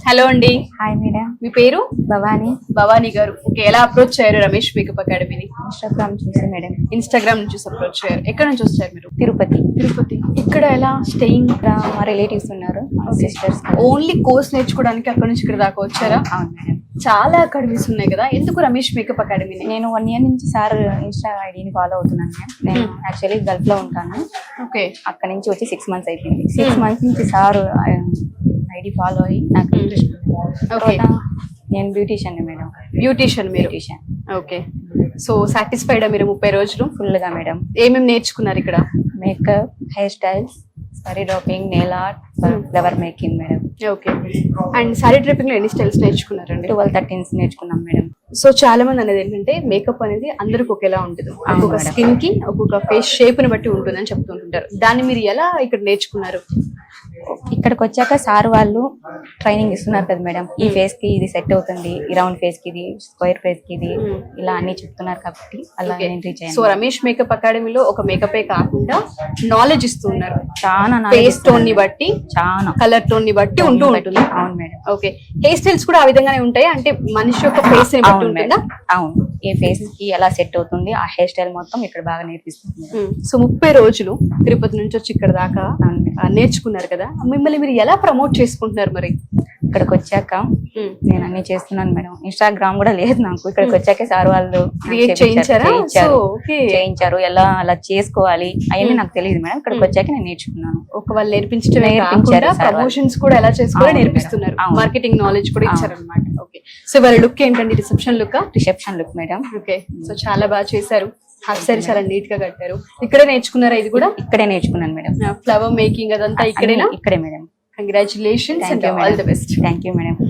Hello అండి, hi madam. మీ పేరు? భవానీ. భవానీ గారు. ఓకే, ఎలా అప్రోచ్ అయ్యారు రమేష్ మేకప్ అకాడమీని? ఇన్స్టాగ్రామ్ చూసి మేడం. ఇన్స్టాగ్రామ్ నుంచి అప్రోచ్ అయ్యారు. ఎక్కడ నుంచి వచ్చారు మీరు? తిరుపతి. తిరుపతి. ఇక్కడ ఎలా స్టేయింగ్? ఇక్కడ మా రిలేటివ్స్ ఉన్నారు, మా సిస్టర్స్. ఓన్లీ కోర్స్ నేర్చుకోవడానికి అక్కడ నుంచి ఇక్కడ దాకా వచ్చారా? అవును మేడం. చాలా అకాడమీస్ ఉన్నాయి కదా, ఎందుకు రమేష్ మేకప్ అకాడమీ? నేను 1 year నుంచి సార్ ఇన్స్టా ఐడిని ఫాలో అవుతున్నాను మేడం. నేను యాక్చువల్లీ గల్ఫ్ లో ఉంటాను. ఓకే. అక్కడ నుంచి వచ్చి 6 months అయిపోయింది. 6 months నుంచి సార్ ఐడి ఫాలో అయ్యి నాకు ఇంట్రెస్ట్. ఓకే. నేను బ్యూటీషియన్ మేడం. బ్యూటీషియన్ మీరు? బ్యూటీషియన్. ఓకే. సో సాటిస్ఫైడా మీరు 30 రోజులు? ఫుల్ గా మేడం. ఏమేమి నేర్చుకున్నారు ఇక్కడ? Makeup, hair styles, sorry dropping, nail art, flower making madam. Okay. And sorry డ్రైపింగ్ లో ఎన్ని స్టైల్స్ నేర్చుకున్నారండి? 12-13 నేర్చుకున్నాం మేడం. సో చాలా మంది అనేది ఏంటంటే మేకప్ అనేది అందరికి ఒకేలా ఉంటుంది, ఒక్కొక్క స్కిన్ కి ఒక్కొక్క ఫేస్ షేప్ ని బట్టి ఉంటుందని చెప్తుంటారు. దాన్ని మీరు ఎలా ఇక్కడ నేర్చుకున్నారు? ఇక్కడికి వచ్చాక సార్ వాళ్ళు ట్రైనింగ్ ఇస్తున్నారు కదా మేడం. ఈ ఫేస్ కి ఇది సెట్ అవుతుంది, ఈ రౌండ్ ఫేస్ కి ఇది, స్క్వేర్ ఫేస్ కి ఇది, ఇలా అన్ని చెప్తున్నారు కాబట్టి అలా రీచ్ అయ్యాను. సో రమేష్ మేకప్ అకాడమీలో ఒక మేకప్ కాకుండా నాలెడ్జ్ ఇస్తున్నారు. చాలా ఫేస్ టోన్ ని బట్టి, చాలా కలర్ టోన్ ని బట్టి ఉంటూ ఉంటుంది. అవును మేడం. ఓకే. హెయిర్ స్టైల్స్ కూడా ఆ విధంగానే ఉంటాయి, అంటే మనిషి యొక్క ఫేస్ ని బట్టి ఉంటుందా? అవును, ఏ ఫేస్ కి ఎలా సెట్ అవుతుంది ఆ హెయిర్ స్టైల్ మొత్తం ఇక్కడ బాగా నేర్పిస్తుంది. సో 30 రోజులు తిరుపతి నుంచి వచ్చి ఇక్కడ దాకా నేర్చుకున్నారు కదా, మిమ్మల్ని మీరు ఎలా ప్రమోట్ చేసుకుంటున్నారు మరి? ఇక్కడికి వచ్చాక నేను అన్ని చేస్తున్నాను మేడం. ఇన్స్టాగ్రామ్ కూడా లేదు నాకు. ఇక్కడికి వచ్చాకే సార్ వాళ్ళు చేయించారు, ఎలా అలా చేసుకోవాలి అవన్నీ నాకు తెలియదు మేడం. ఇక్కడికి వచ్చాక నేను నేర్చుకున్నాను. ఒక వాళ్ళు నేర్పించడమే కాకుండా ప్రమోషన్స్ కూడా ఎలా చేసుకోవాలో నేర్పిస్తున్నారు, మార్కెటింగ్ నాలెడ్జ్ కూడా ఇచ్చారన్నమాట. ఓకే. సో వాళ్ళ లుక్ ఏంటండి? Reception look? Reception look madam. Okay. So చాలా బాగా చేశారు. హాఫ్ సారీ చాలా నీట్ గా కట్టారు. ఇక్కడే నేర్చుకున్నారా? ఇది కూడా ఇక్కడే నేర్చుకున్నాను మేడం. ఫ్లవర్ మేకింగ్ అదంతా ఇక్కడేనా? ఇక్కడే madam. Congratulations and all the best. Thank you madam.